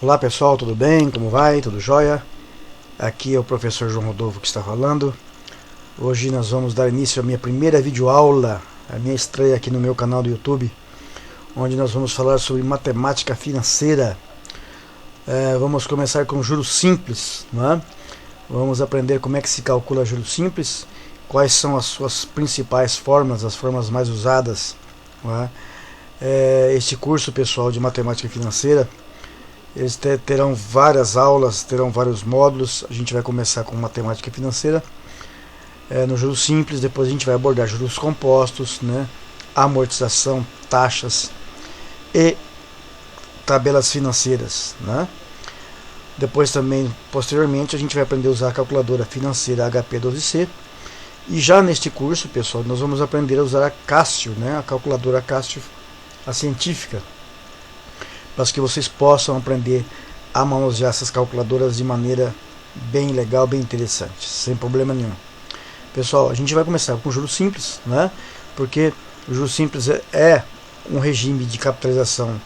Olá pessoal, tudo bem? Como vai? Tudo jóia? Aqui é o professor João Rodolfo que está falando. Hoje nós vamos dar início à minha primeira videoaula, a minha estreia aqui no meu canal do YouTube, onde nós vamos falar sobre matemática financeira. Vamos começar com juros simples, né? Vamos aprender como é que se calcula juros simples, quais são as suas principais formas, as formas mais usadas, né? Este curso, pessoal, de matemática financeira, eles terão várias aulas, terão vários módulos. A gente vai começar com matemática financeira, no juros simples, depois a gente vai abordar juros compostos, né, amortização, taxas e tabelas financeiras, né? Depois também, posteriormente, a gente vai aprender a usar a calculadora financeira HP12C. E já neste curso, pessoal, nós vamos aprender a usar a Cássio, né, a calculadora Cássio, a científica, para que vocês possam aprender a manusear essas calculadoras de maneira bem legal, bem interessante, sem problema nenhum. Pessoal, a gente vai começar com juros simples, né? Porque o juros simples é um regime de capitalização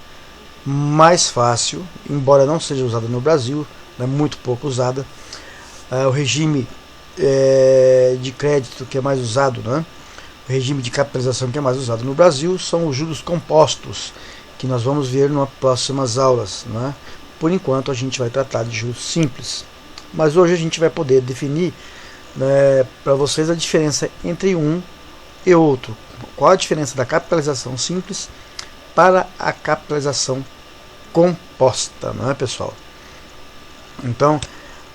mais fácil, embora não seja usado no Brasil, é muito pouco usada. O regime de crédito que é mais usado, né? O regime de capitalização que é mais usado no Brasil são os juros compostos, que nós vamos ver nas próximas aulas, né? Por enquanto a gente vai tratar de juros simples, mas hoje a gente vai poder definir, né, para vocês a diferença entre um e outro. Qual a diferença da capitalização simples para a capitalização composta, não é, pessoal? Então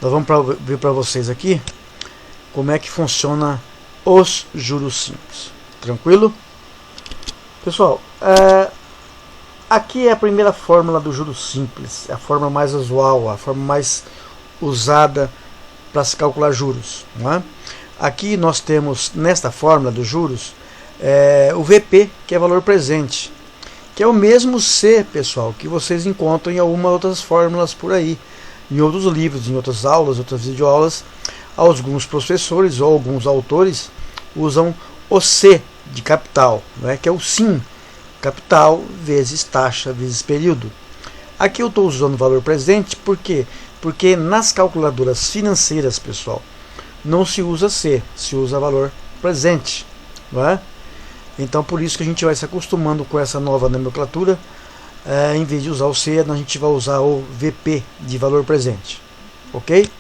nós vamos ver para vocês aqui como é que funciona os juros simples. Tranquilo? Pessoal, aqui é a primeira fórmula do juros simples, é a forma mais usual, a forma mais usada para se calcular juros, não é? Aqui nós temos, nesta fórmula dos juros, o VP, que é valor presente, que é o mesmo C, pessoal, que vocês encontram em algumas outras fórmulas por aí, em outros livros, em outras aulas, outras videoaulas. Alguns professores ou alguns autores usam o C de capital, não é? Que é o SIM, capital vezes taxa vezes período. Aqui eu estou usando o valor presente, por quê? Porque nas calculadoras financeiras, pessoal, não se usa C, se usa valor presente, não é? Então por isso que a gente vai se acostumando com essa nova nomenclatura. Em vez de usar o C, a gente vai usar o VP de valor presente, ok?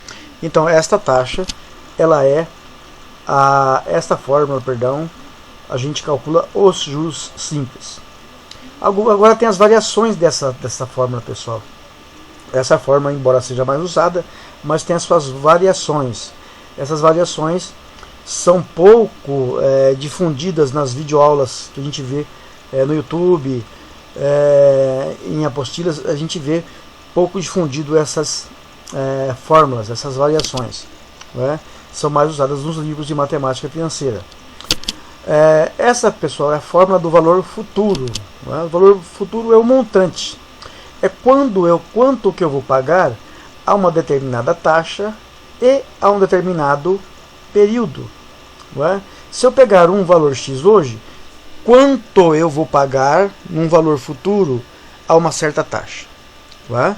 Então esta taxa, ela esta fórmula, perdão, a gente calcula os juros simples. Agora tem as variações dessa fórmula, pessoal. Essa fórmula, embora seja mais usada, mas tem as suas variações. Essas variações são pouco difundidas nas videoaulas que a gente vê no YouTube, em apostilas. A gente vê pouco difundido essas fórmulas, essas variações, né? São mais usadas nos livros de matemática financeira. Essa, pessoal, é a fórmula do valor futuro, né? O valor futuro é o montante, é quanto que eu vou pagar a uma determinada taxa e a um determinado período, né? Se eu pegar um valor X hoje, quanto eu vou pagar num valor futuro a uma certa taxa, né?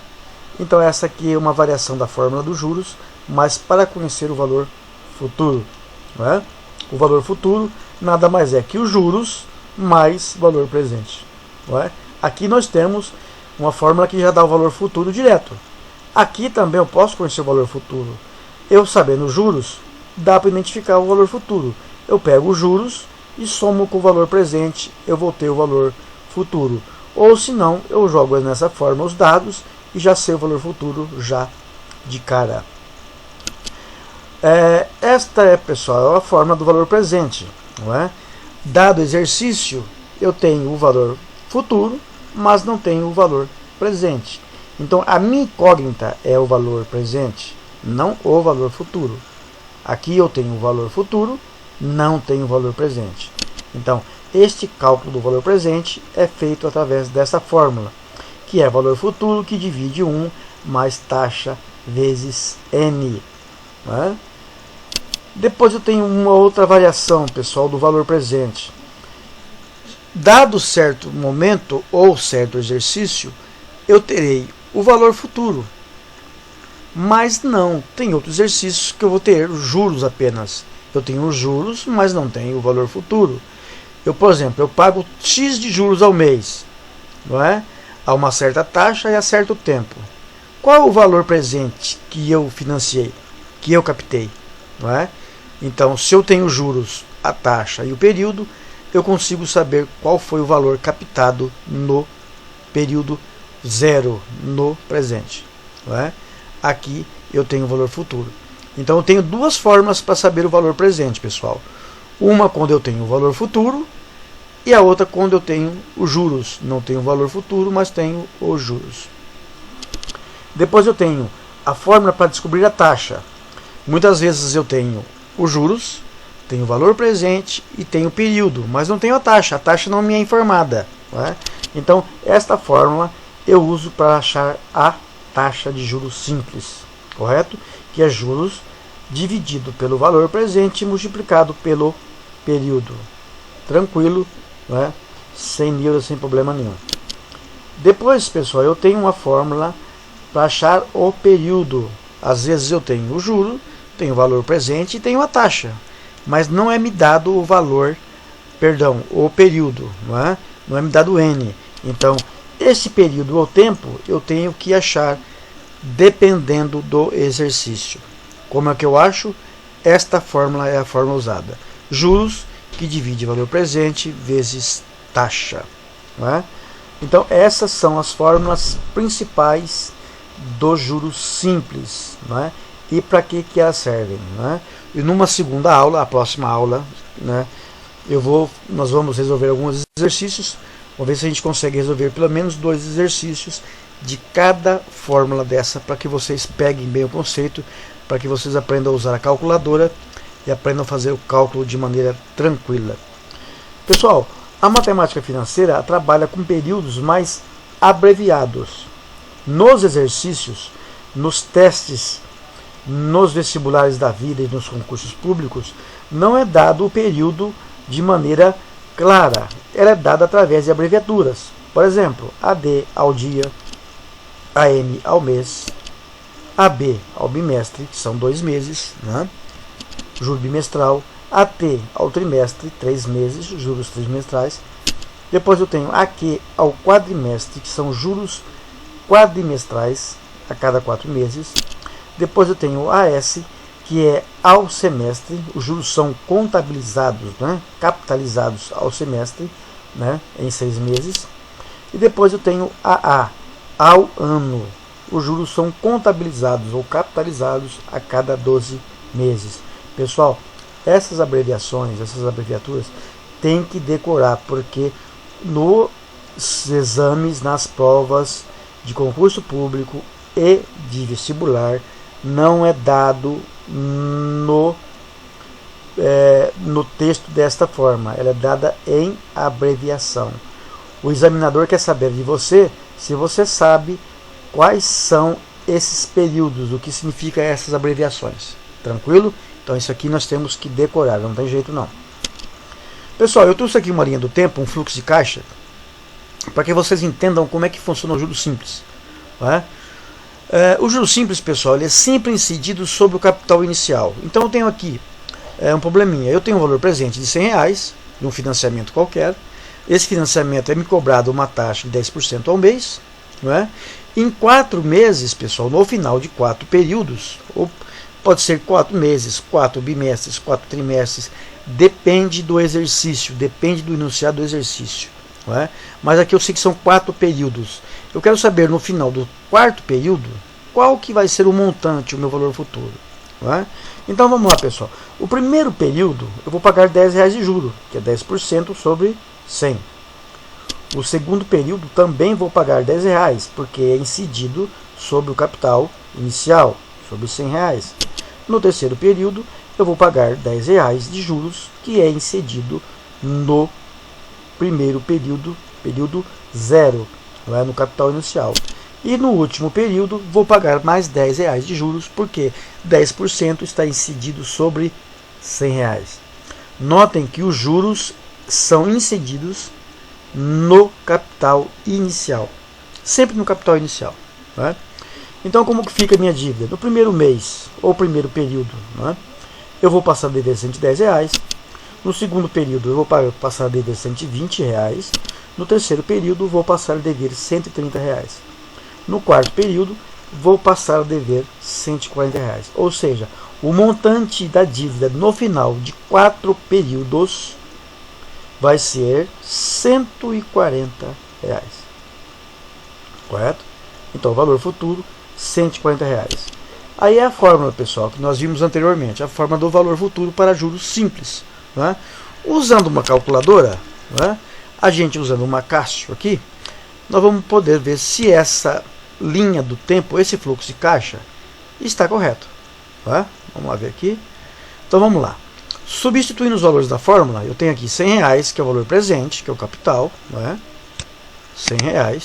Então essa aqui é uma variação da fórmula dos juros, mas para conhecer o valor futuro, né? O valor futuro nada mais é que os juros mais valor presente, né? Aqui nós temos uma fórmula que já dá o valor futuro direto. Aqui também eu posso conhecer o valor futuro. Eu sabendo os juros, dá para identificar o valor futuro. Eu pego os juros e somo com o valor presente, eu vou ter o valor futuro. Ou se não, eu jogo nessa forma os dados e já sei o valor futuro já de cara. Esta é, pessoal, a forma do valor presente, não é? Dado o exercício, eu tenho o valor futuro, mas não tenho o valor presente. Então a minha incógnita é o valor presente, não o valor futuro. Aqui eu tenho o valor futuro, não tenho o valor presente. Então este cálculo do valor presente é feito através dessa fórmula, que é valor futuro que divide 1 mais taxa vezes N, né? Depois eu tenho uma outra variação, pessoal, do valor presente. Dado certo momento ou certo exercício, eu terei o valor futuro. Mas não, tem outros exercícios que eu vou ter juros apenas. Eu tenho os juros, mas não tenho o valor futuro. Eu, por exemplo, eu pago X de juros ao mês, não é? A uma certa taxa e a certo tempo. Qual é o valor presente que eu financiei, que eu captei, não é? Então, se eu tenho juros, a taxa e o período, eu consigo saber qual foi o valor captado no período zero, no presente, não é? Aqui eu tenho o valor futuro. Então eu tenho duas formas para saber o valor presente, pessoal. Uma quando eu tenho o valor futuro e a outra quando eu tenho os juros. Não tenho o valor futuro, mas tenho os juros. Depois eu tenho a fórmula para descobrir a taxa. Muitas vezes eu tenho os juros, tenho o valor presente e tenho o período, mas não tenho a taxa. A taxa não me é informada, não é? Então esta fórmula eu uso para achar a taxa de juros simples, correto? Que é juros dividido pelo valor presente multiplicado pelo período. Tranquilo, não é? Sem neura, sem problema nenhum. Depois, pessoal, eu tenho uma fórmula para achar o período. Às vezes eu tenho o juro, tenho o valor presente e tenho a taxa, mas não é me dado o valor, perdão, o período, não é? Não é me dado N. Então, esse período ou tempo eu tenho que achar dependendo do exercício. Como é que eu acho? Esta fórmula é a fórmula usada. Juros que divide valor presente vezes taxa. Não é? Então essas são as fórmulas principais dos juros simples. Não é? E para que elas servem? Não é? E numa segunda aula, a próxima aula, né, nós vamos resolver alguns exercícios. Vamos ver se a gente consegue resolver pelo menos 2 exercícios de cada fórmula dessa, para que vocês peguem bem o conceito, para que vocês aprendam a usar a calculadora e aprendam a fazer o cálculo de maneira tranquila. Pessoal, a matemática financeira trabalha com períodos mais abreviados. Nos exercícios, nos testes, nos vestibulares da vida e nos concursos públicos, não é dado o período de maneira clara. Ela é dada através de abreviaturas. Por exemplo, AD ao dia, AM ao mês, AB ao bimestre, que são 2 meses, né? Juro bimestral, AT ao trimestre, 3 meses, juros trimestrais. Depois eu tenho AQ ao quadrimestre, que são juros quadrimestrais a cada 4 meses. Depois eu tenho AS, que é ao semestre, os juros são contabilizados, né? Capitalizados ao semestre, né? Em 6 meses. E depois eu tenho AA, ao ano. Os juros são contabilizados ou capitalizados a cada 12 meses. Pessoal, essas abreviações, essas abreviaturas, tem que decorar, porque nos exames, nas provas de concurso público e de vestibular, não é dado no texto desta forma. Ela é dada em abreviação. O examinador quer saber de você se você sabe quais são esses períodos, o que significa essas abreviações. Tranquilo? Então isso aqui nós temos que decorar, não tem jeito não. Pessoal, eu trouxe aqui uma linha do tempo, um fluxo de caixa, para que vocês entendam como é que funciona o juros simples. Não é? O juros simples, pessoal, ele é sempre incidido sobre o capital inicial. Então eu tenho aqui um probleminha. Eu tenho um valor presente de R$100, de um financiamento qualquer. Esse financiamento é me cobrado uma taxa de 10% ao mês. Não é? Em 4 meses, pessoal, no final de 4 períodos, ou pode ser 4 meses, 4 bimestres, 4 trimestres, depende do exercício, depende do enunciado do exercício. Não é? Mas aqui eu sei que são 4 períodos. Eu quero saber no final do 4º período qual que vai ser o montante, o meu valor futuro. Não é? Então vamos lá, pessoal. O primeiro período eu vou pagar R$10 de juro, que é 10% sobre 100. O segundo período também vou pagar R$10, porque é incidido sobre o capital inicial, sobre R$100. No terceiro período eu vou pagar R$10 de juros, que é incidido no primeiro período, período 0, não é? No capital inicial. E no último período vou pagar mais R$10 de juros, porque 10% está incidido sobre R$100. Notem que os juros são incididos no capital inicial, sempre no capital inicial. Né? Então, como que fica a minha dívida? No primeiro mês, ou primeiro período, né, eu vou passar a dever R$110. No segundo período, eu vou passar a dever R$120. No terceiro período, vou passar a dever R$130. No quarto período, vou passar a dever R$140. Ou seja, o montante da dívida no final de 4 períodos vai ser R$140. Correto? Então, o valor futuro, R$140. Aí é a fórmula, pessoal, que nós vimos anteriormente, a fórmula do valor futuro para juros simples. Né? Usando uma calculadora, né, a gente usando uma Cássio aqui, nós vamos poder ver se essa linha do tempo, esse fluxo de caixa, está correto. Né? Vamos lá ver aqui. Então vamos lá. Substituindo os valores da fórmula, eu tenho aqui R$100, que é o valor presente, que é o capital, né? R$100,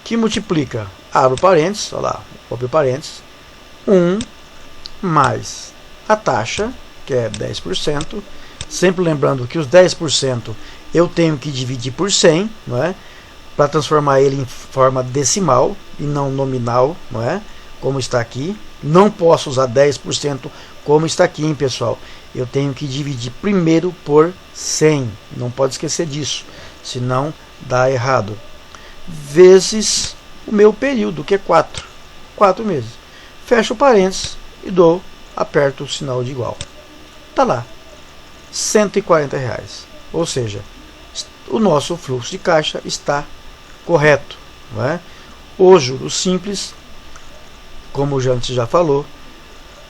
que multiplica, abro parênteses, olha lá, abro parênteses, 1 mais a taxa, que é 10%, sempre lembrando que os 10% eu tenho que dividir por 100, não é? Para transformar ele em forma decimal e não nominal, não é? Como está aqui. Não posso usar 10% como está aqui, hein, pessoal? Eu tenho que dividir primeiro por 100, não pode esquecer disso, senão dá errado. Vezes o meu período, que é 4 meses. Fecho o parênteses e aperto o sinal de igual. Tá lá, R$140. Ou seja, o nosso fluxo de caixa está correto. Não é? Os juros simples, como o Jantes já falou,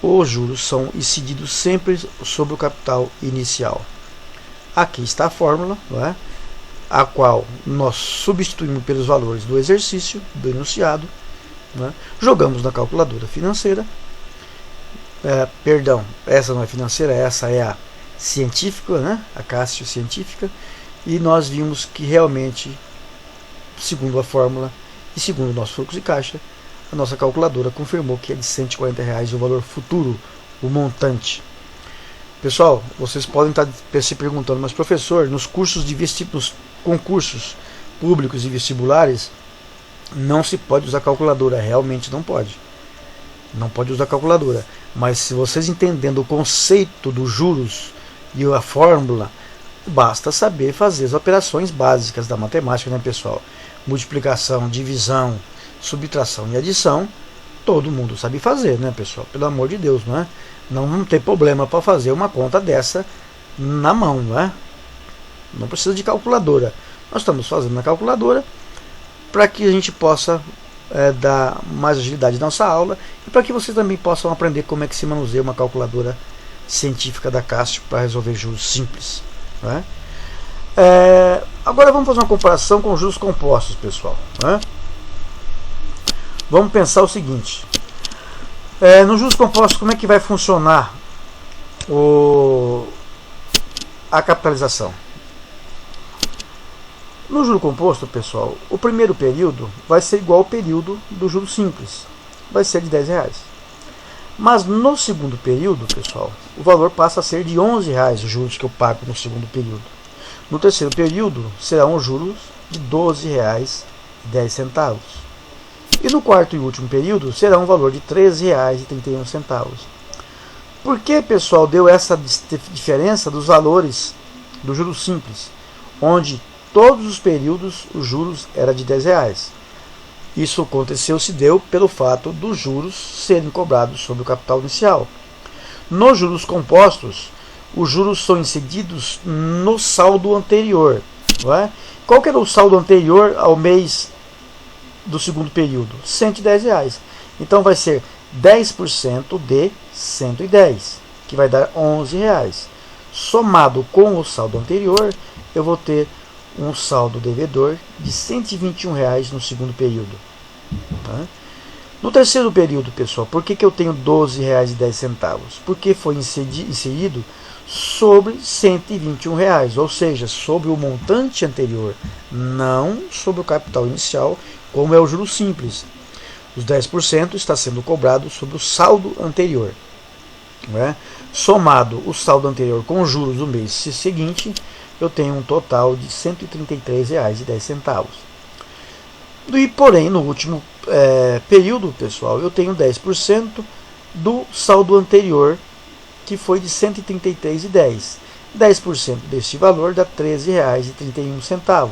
os juros são incididos sempre sobre o capital inicial. Aqui está a fórmula, não é? A qual nós substituímos pelos valores do exercício, do enunciado, né? Jogamos na calculadora financeira. Perdão, essa não é financeira, essa é a científica, né? A Cássio científica, e nós vimos que realmente, segundo a fórmula e segundo o nosso fluxo de caixa, a nossa calculadora confirmou que é de R$140 o valor futuro, o montante. Pessoal, vocês podem estar se perguntando, mas professor, nos cursos de nos concursos públicos e vestibulares não se pode usar calculadora. Realmente não pode. Não pode usar calculadora. Mas se vocês entendendo o conceito dos juros e a fórmula, basta saber fazer as operações básicas da matemática, né, pessoal? Multiplicação, divisão, subtração e adição, todo mundo sabe fazer, né, pessoal? Pelo amor de Deus, não é? Não tem problema para fazer uma conta dessa na mão, não é? Não precisa de calculadora. Nós estamos fazendo na calculadora para que a gente possa dar mais agilidade na nossa aula e para que vocês também possam aprender como é que se manuseia uma calculadora científica da Cássio para resolver juros simples. Não é? Agora vamos fazer uma comparação com juros compostos, pessoal. Não é? Vamos pensar o seguinte. Nos juros compostos, como é que vai funcionar a capitalização? No juro composto, pessoal, o primeiro período vai ser igual ao período do juro simples. Vai ser de R$10. Mas no segundo período, pessoal, o valor passa a ser de R$11 os juros que eu pago no segundo período. No terceiro período, serão os juros de R$12,10. E no quarto e último período, será um valor de R$13,31. Por que, pessoal, deu essa diferença dos valores do juro simples, onde todos os períodos os juros eram de R$10? Isso se deu pelo fato dos juros serem cobrados sobre o capital inicial. Nos juros compostos, os juros são incididos no saldo anterior. Não é? Qual que era o saldo anterior ao mês do segundo período? R$110. Então vai ser 10% de 110, que vai dar R$11. Somado com o saldo anterior, eu vou ter um saldo devedor de R$121 no segundo período. Tá? No terceiro período, pessoal, por que eu tenho R$12,10? Porque foi inserido sobre R$121, ou seja, sobre o montante anterior, não sobre o capital inicial, como é o juro simples. Os 10% está sendo cobrado sobre o saldo anterior. Né? Somado o saldo anterior com os juros do mês seguinte, eu tenho um total de R$133,10. E porém, no último período, pessoal, eu tenho 10% do saldo anterior, que foi de R$ 133,10. 10% deste valor dá R$ 13,31.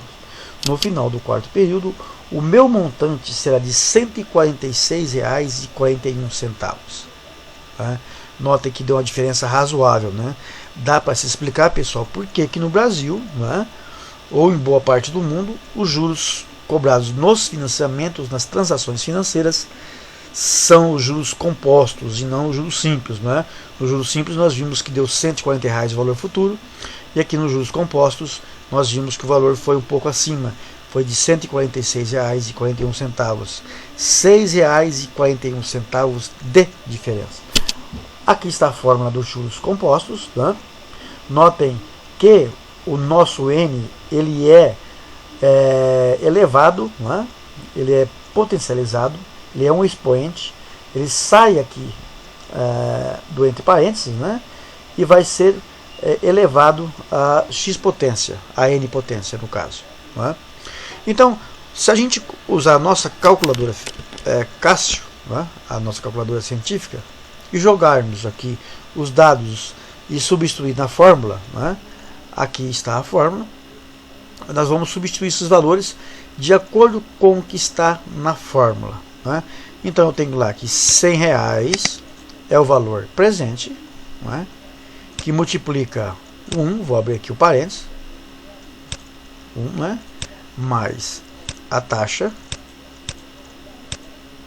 No final do quarto período, o meu montante será de R$ 146,41. Tá? Notem que deu uma diferença razoável, né? Dá para se explicar, pessoal, por que no Brasil, né, ou em boa parte do mundo, os juros cobrados nos financiamentos, nas transações financeiras, são os juros compostos e não os juros simples, né? No juros simples nós vimos que deu R$ 140 o valor futuro, e aqui nos juros compostos nós vimos que o valor foi um pouco acima, foi de R$ 146,41, R$ 6,41 de diferença. Aqui está a fórmula dos juros compostos, né? Notem que o nosso N ele é elevado, né? Ele é potencializado, ele é um expoente, ele sai aqui do entre parênteses, né? E vai ser elevado a x potência, a n potência no caso. Né? Então, se a gente usar a nossa calculadora Cássio, né? A nossa calculadora científica, e jogarmos aqui os dados e substituir na fórmula, né? Aqui está a fórmula, nós vamos substituir esses valores de acordo com o que está na fórmula. Né? Então eu tenho lá que R$ 100 é o valor presente, né? Que multiplica 1, vou abrir aqui o parênteses, 1, né? Mais a taxa,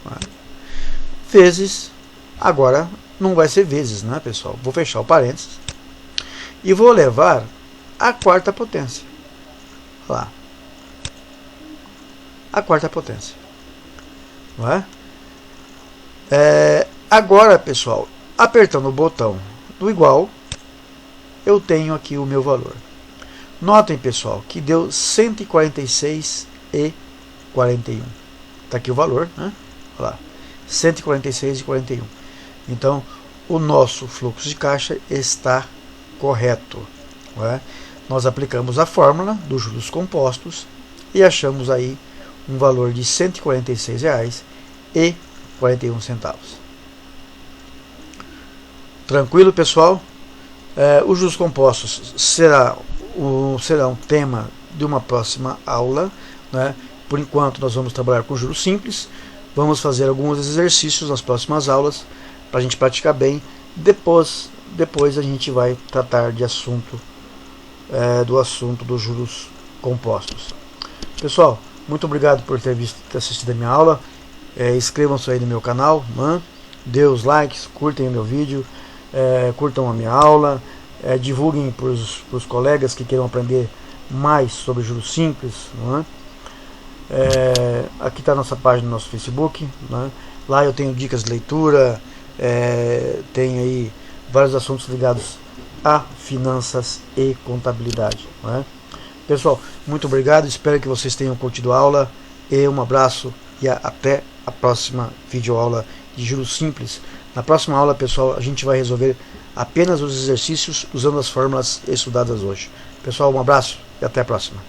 né? Vezes, agora não vai ser vezes, né, pessoal? Vou fechar o parênteses e vou levar a quarta potência. Lá. A quarta potência. Não é? Agora, pessoal, apertando o botão do igual, eu tenho aqui o meu valor. Notem, pessoal, que deu 146,41. Está aqui o valor, né? Olha lá, 146,41. Então, o nosso fluxo de caixa está correto. Não é? Nós aplicamos a fórmula dos juros compostos e achamos aí um valor de R$ 146,41. Tranquilo, pessoal? Os juros compostos será um tema de uma próxima aula, né? Por enquanto nós vamos trabalhar com juros simples, vamos fazer alguns exercícios nas próximas aulas para a gente praticar bem. Depois a gente vai tratar de do assunto dos juros compostos. Pessoal, muito obrigado por ter assistido a minha aula. Inscrevam-se aí no meu canal, né? Dê os likes, curtem o meu vídeo, curtam a minha aula, divulguem para os colegas que queiram aprender mais sobre juros simples, né? Aqui está a nossa página no nosso Facebook, né? Lá eu tenho dicas de leitura, tem aí vários assuntos ligados a finanças e contabilidade, né? Pessoal, muito obrigado, espero que vocês tenham curtido a aula, e um abraço e até a próxima videoaula de juros simples. Na próxima aula, pessoal, a gente vai resolver apenas os exercícios usando as fórmulas estudadas hoje. Pessoal, um abraço e até a próxima.